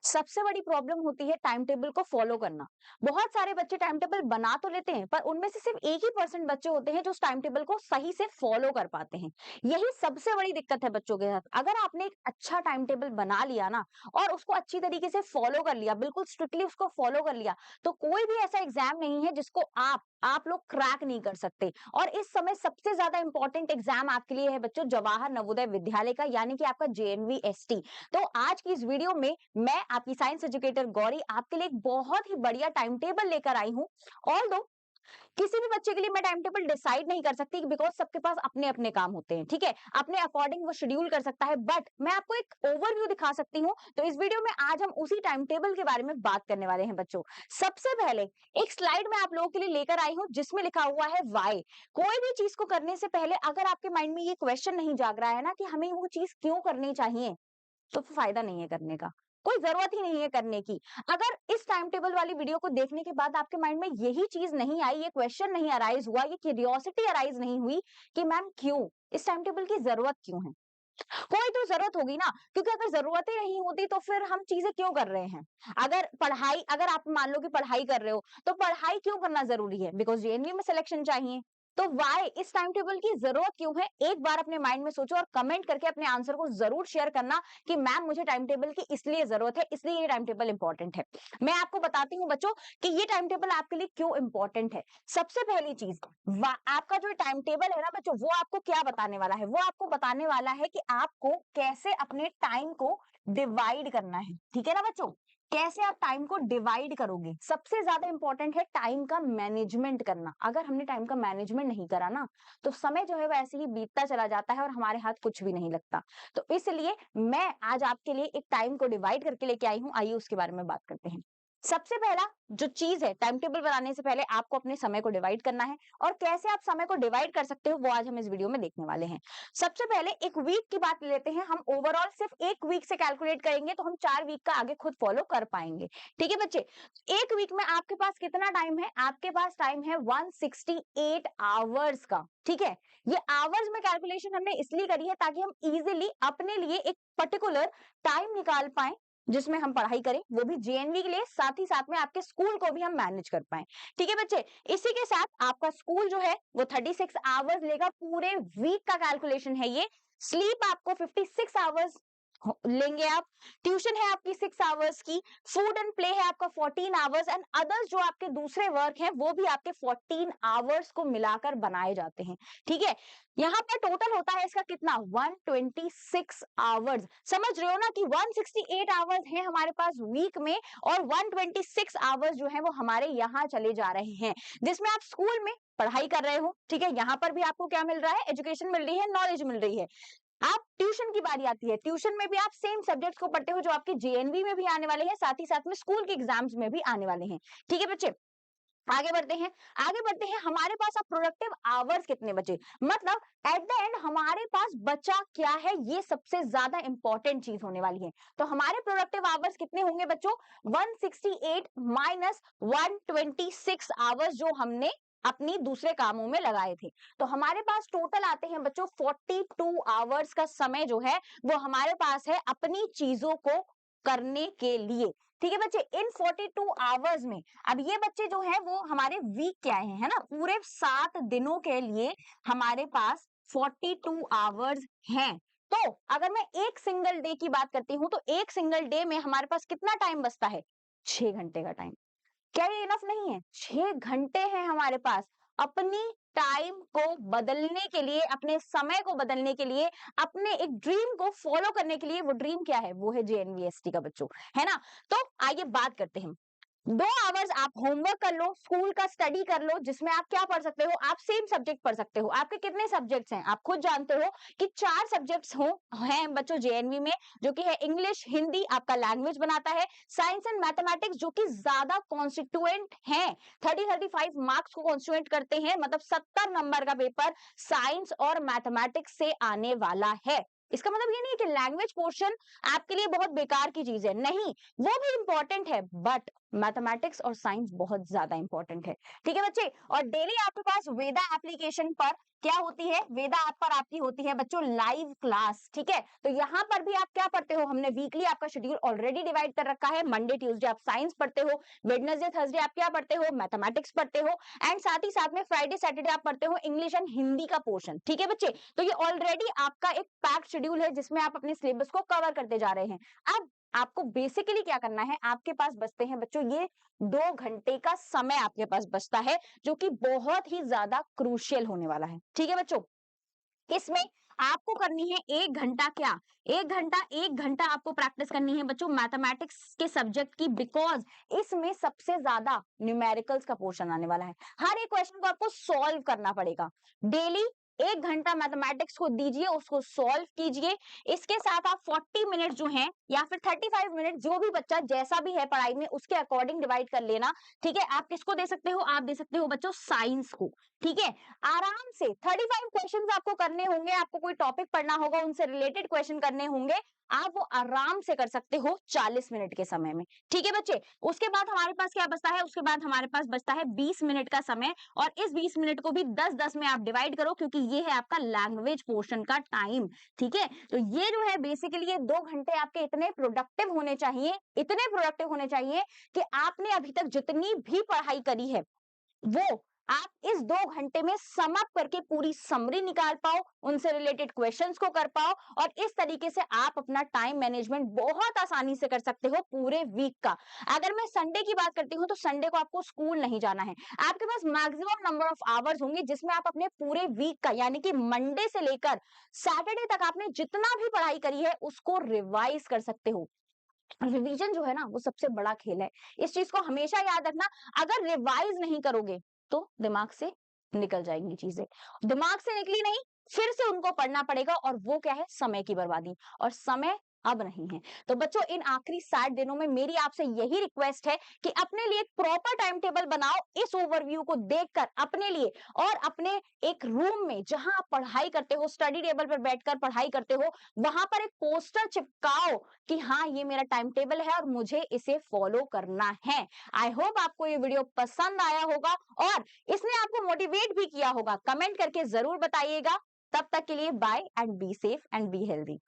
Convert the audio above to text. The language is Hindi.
सबसे बड़ी प्रॉब्लम होती है टाइम टेबल को फॉलो करना। बहुत सारे बच्चे टाइम टेबल बना तो लेते हैं, पर उनमें से सिर्फ 1 ही परसेंट बच्चे होते हैं जो उस टाइम टेबल को सही से फॉलो कर पाते हैं। यही सबसे बड़ी दिक्कत है बच्चों के साथ। अगर आपने एक अच्छा टाइम टेबल बना लिया ना और उसको अच्छी तरीके से फॉलो कर लिया, बिल्कुल स्ट्रिक्टली उसको फॉलो कर लिया, तो कोई भी ऐसा एग्जाम नहीं है जिसको आप लोग क्रैक नहीं कर सकते। और इस समय सबसे ज्यादा इंपॉर्टेंट एग्जाम आपके लिए है बच्चों, जवाहर नवोदय विद्यालय का, यानी कि आपका जेएनवी-एसटी। तो आज की इस वीडियो में मैं आपकी साइंस एजुकेटर गौरी आपके लिए एक बहुत ही बढ़िया टाइम टेबल लेकर आई हूं। ऑल्दो किसी भी बच्चे के लिए मैं टाइम टेबल डिसाइड नहीं कर सकती, बिकॉज सबके पास अपने अपने काम होते हैं, ठीक है, अपने अकॉर्डिंग वो शेड्यूल कर सकता है, बट मैं आपको एक ओवरव्यू दिखा सकती हूँ। तो इस वीडियो में आज हम उसी टाइम टेबल के बारे में बात करने वाले हैं बच्चों। सबसे पहले एक स्लाइड मैं आप लोगों के लिए लेकर आई हूँ जिसमें लिखा हुआ है वाई। कोई भी चीज को करने से पहले अगर आपके माइंड में ये क्वेश्चन नहीं जाग रहा है ना कि हमें वो चीज क्यों करनी चाहिए, तो फिर फायदा नहीं है करने का, कोई जरूरत ही नहीं है करने की। अगर इस टाइम टेबल वाली वीडियो को देखने के बाद आपके माइंड में यही चीज नहीं आई, ये क्वेश्चन नहीं अराइज हुआ, ये क्यूरियोसिटी अराइज नहीं हुई कि मैम क्यों इस टाइम टेबल की जरूरत क्यों है, कोई तो जरूरत होगी ना, क्योंकि अगर जरूरत ही नहीं होती तो फिर हम चीजें क्यों कर रहे हैं। अगर आप मान लो कि पढ़ाई कर रहे हो, तो पढ़ाई क्यों करना जरूरी है, बिकॉज जेएनवी में सिलेक्शन चाहिए। तो वाई इस टाइम टेबल की जरूरत क्यों है, एक बार अपने माइंड में सोचो और कमेंट करके अपने आंसर को जरूर शेयर करना कि मैम मुझे टाइम टेबल की इसलिए जरूरत है, इसलिए ये टाइम टेबल इंपॉर्टेंट है। मैं आपको बताती हूँ बच्चों कि ये टाइम टेबल आपके लिए क्यों इंपॉर्टेंट है। सबसे पहली चीज, आपका जो टाइम टेबल है ना बच्चों, वो आपको क्या बताने वाला है, वो आपको बताने वाला है कि आपको कैसे अपने टाइम को डिवाइड करना है, ठीक है ना बच्चों, कैसे आप टाइम को डिवाइड करोगे। सबसे ज्यादा इंपॉर्टेंट है टाइम का मैनेजमेंट करना। अगर हमने टाइम का मैनेजमेंट नहीं करा ना, तो समय जो है वो ऐसे ही बीतता चला जाता है और हमारे हाथ कुछ भी नहीं लगता। तो इसलिए मैं आज आपके लिए एक टाइम को डिवाइड करके लेके आई हूं, आइए उसके बारे में बात करते हैं। सबसे पहला जो चीज है, टाइम टेबल बनाने से पहले आपको अपने समय को डिवाइड करना है, और कैसे आप समय को डिवाइड कर सकते हो वो आज हम इस वीडियो में देखने वाले हैं। सबसे पहले एक वीक की बात लेते हैं हम। ओवरऑल सिर्फ एक वीक से कैलकुलेट करेंगे तो हम 4 वीक का आगे खुद फॉलो कर पाएंगे, ठीक है बच्चे। एक वीक में आपके पास कितना टाइम है, आपके पास टाइम है 168 आवर्स का, ठीक है। ये आवर्स में कैलकुलेशन हमने इसलिए करी है ताकि हम इजीली अपने लिए एक पर्टिकुलर टाइम निकाल पाए जिसमें हम पढ़ाई करें, वो भी जेएनवी के लिए, साथ ही साथ में आपके स्कूल को भी हम मैनेज कर पाए, ठीक है बच्चे। इसी के साथ आपका स्कूल जो है वो 36 आवर्स लेगा, पूरे वीक का कैलकुलेशन है ये। स्लीप आपको 56 आवर्स लेंगे आप। ट्यूशन है आपकी 6 आवर्स की। फूड एंड प्ले है आपका 14 आवर्स, एंड अदर्स जो आपके दूसरे वर्क हैं वो भी आपके 14 आवर्स को मिलाकर बनाए जाते हैं, ठीक है। यहाँ पर टोटल होता है इसका कितना, 126 आवर्स। समझ रहे हो ना कि 168 आवर्स है हमारे पास वीक में, और 126 आवर्स जो है वो हमारे यहाँ चले जा रहे हैं, जिसमें आप स्कूल में पढ़ाई कर रहे हो, ठीक है। यहाँ पर भी आपको क्या मिल रहा है, एजुकेशन मिल रही है, नॉलेज मिल रही है। आप ट्यूशन की बारी आती है, ट्यूशन में भी आप सेम सब्जेक्ट्स को पढ़ते हो जो आपके जेएनवी में भी आने वाले हैं, साथ ही साथ में स्कूल के एग्जाम्स में भी आने वाले हैं, ठीक है बच्चे। आगे बढ़ते हैं, आगे बढ़ते हैं। हमारे पास अब प्रोडक्टिव आवर्स कितने बचे, मतलब एट द एंड हमारे पास बचा क्या है, ये सबसे ज्यादा इंपॉर्टेंट चीज होने वाली है। तो हमारे प्रोडक्टिव आवर्स कितने होंगे बच्चों, 168 माइनस 126 आवर्स जो हमने अपनी दूसरे कामों में लगाए थे। तो हमारे पास टोटल आते हैं बच्चों 42 आवर्स का समय जो है वो हमारे पास है अपनी चीजों को करने के लिए, ठीक है बच्चे। इन 42 आवर्स में अब ये बच्चे जो है वो हमारे वीक के आए हैं, है ना, पूरे 7 दिनों के लिए हमारे पास 42 आवर्स हैं। तो अगर मैं एक सिंगल डे की बात करती हूं, तो एक सिंगल डे में हमारे पास कितना टाइम बचता है, 6 घंटे का टाइम। क्या ये इनफ नहीं है, 6 घंटे हैं हमारे पास अपनी टाइम को बदलने के लिए, अपने समय को बदलने के लिए, अपने एक ड्रीम को फॉलो करने के लिए। वो ड्रीम क्या है, वो है जेएनवीएसटी का बच्चों, है ना। तो आइए बात करते हैं। 2 आवर्स आप होमवर्क कर लो, स्कूल का स्टडी कर लो, जिसमें आप क्या पढ़ सकते हो, आप सेम सब्जेक्ट पढ़ सकते हो। आपके कितने सब्जेक्ट्स हैं, आप खुद जानते हो कि 4 सब्जेक्ट्स हो हैं बच्चों जेएनवी में, जो कि है इंग्लिश, हिंदी आपका लैंग्वेज बनाता है, साइंस एंड मैथमेटिक्स जो कि ज्यादा कॉन्स्टिट्यूएंट है, 30-35 मार्क्स को कॉन्स्टिट्यूएंट करते हैं, मतलब 70 नंबर का पेपर साइंस और मैथमेटिक्स से आने वाला है। इसका मतलब ये नहीं है कि लैंग्वेज पोर्शन आपके लिए बहुत बेकार की चीज है, नहीं, वो भी इंपॉर्टेंट है, बट मैथमेटिक्स और साइंस बहुत ज्यादा इंपॉर्टेंट है। ठीक है बच्चे, और डेली आपके पास वेदा एप्लीकेशन पर क्या होती है, वेदा ऐप पर आपकी होती है बच्चों लाइव क्लास। ठीक है, तो यहाँ पर भी आप क्या पढ़ते हो, हमने वीकली आपका शेड्यूल ऑलरेडी डिवाइड कर रखा है। मंडे ट्यूसडे आप साइंस पढ़ते हो, वेडनेसडे थर्सडे आप क्या पढ़ते हो, मैथमेटिक्स पढ़ते हो, एंड साथ ही साथ में फ्राइडे सैटरडे आप पढ़ते हो इंग्लिश एंड हिंदी का पोर्शन। ठीक है बच्चे, तो ये ऑलरेडी आपका एक पैक्ड शेड्यूल है जिसमें आप अपने सिलेबस को कवर करते जा रहे हैं। अब आपको बेसिकली क्या करना है, आपके पास बचते हैं बच्चों ये 2 घंटे का समय आपके पास बचता है, जो कि बहुत ही ज्यादा क्रूशियल होने वाला है। ठीक है बच्चों, इसमें आपको करनी है 1 घंटा, क्या 1 घंटा आपको प्रैक्टिस करनी है बच्चों मैथमेटिक्स के सब्जेक्ट की, बिकॉज इसमें सबसे ज्यादा न्यूमेरिकल्स का पोर्शन आने वाला है। हर एक क्वेश्चन को आपको सॉल्व करना पड़ेगा। डेली 1 घंटा मैथमेटिक्स को दीजिए, उसको सॉल्व कीजिए। इसके साथ आप 40 मिनट जो हैं या फिर 35 मिनट, जो भी बच्चा जैसा भी है पढ़ाई में उसके अकॉर्डिंग डिवाइड कर लेना। ठीक है, आप किसको दे सकते हो, आप दे सकते हो बच्चों साइंस को। ठीक है, आराम से 35 क्वेश्चंस आपको करने होंगे, आपको कोई टॉपिक पढ़ना होगा, उनसे रिलेटेड क्वेश्चन करने होंगे, आप वो आराम से कर सकते हो 40 मिनट के समय में। ठीक है बच्चे, उसके बाद हमारे पास क्या बचता है, उसके बाद हमारे पास बचता है 20 मिनट का समय, और इस 20 मिनट को भी 10-10 में आप डिवाइड करो, क्योंकि ये है आपका लैंग्वेज पोर्शन का टाइम। ठीक है, तो ये जो है बेसिकली ये 2 घंटे आपके इतने प्रोडक्टिव होने चाहिए, इतने प्रोडक्टिव होने चाहिए कि आपने अभी तक जितनी भी पढ़ाई करी है वो आप इस 2 घंटे में सम अप करके पूरी समरी निकाल पाओ, उनसे रिलेटेड क्वेश्चंस को कर पाओ, और इस तरीके से आप अपना टाइम मैनेजमेंट बहुत आसानी से कर सकते हो पूरे वीक का। अगर मैं संडे की बात करती हूँ तो संडे को आपको स्कूल नहीं जाना है, आपके पास मैक्सिमम नंबर ऑफ आवर्स होंगे जिसमें आप अपने पूरे वीक का, यानी कि मंडे से लेकर सैटरडे तक आपने जितना भी पढ़ाई करी है उसको रिवाइज कर सकते हो। रिवीजन जो है ना वो सबसे बड़ा खेल है, इस चीज को हमेशा याद रखना। अगर रिवाइज नहीं करोगे तो दिमाग से निकल जाएंगी चीजें, दिमाग से निकली नहीं, फिर से उनको पढ़ना पड़ेगा, और वो क्या है, समय की बर्बादी, और समय अब नहीं है। तो बच्चों इन आखिरी 60 दिनों में मेरी आपसे यही रिक्वेस्ट है कि अपने लिए एक प्रॉपर टाइम टेबल बनाओ, इस ओवरव्यू को देखकर अपने लिए, और अपने एक रूम में जहां आप पढ़ाई करते हो, स्टडी टेबल पर बैठकर पढ़ाई करते हो, वहां पर एक पोस्टर चिपकाओ कि हाँ ये मेरा टाइम टेबल है और मुझे इसे फॉलो करना है। आई होप आपको ये वीडियो पसंद आया होगा और इसने आपको मोटिवेट भी किया होगा। कमेंट करके जरूर बताइएगा। तब तक के लिए bye and be safe and be healthy.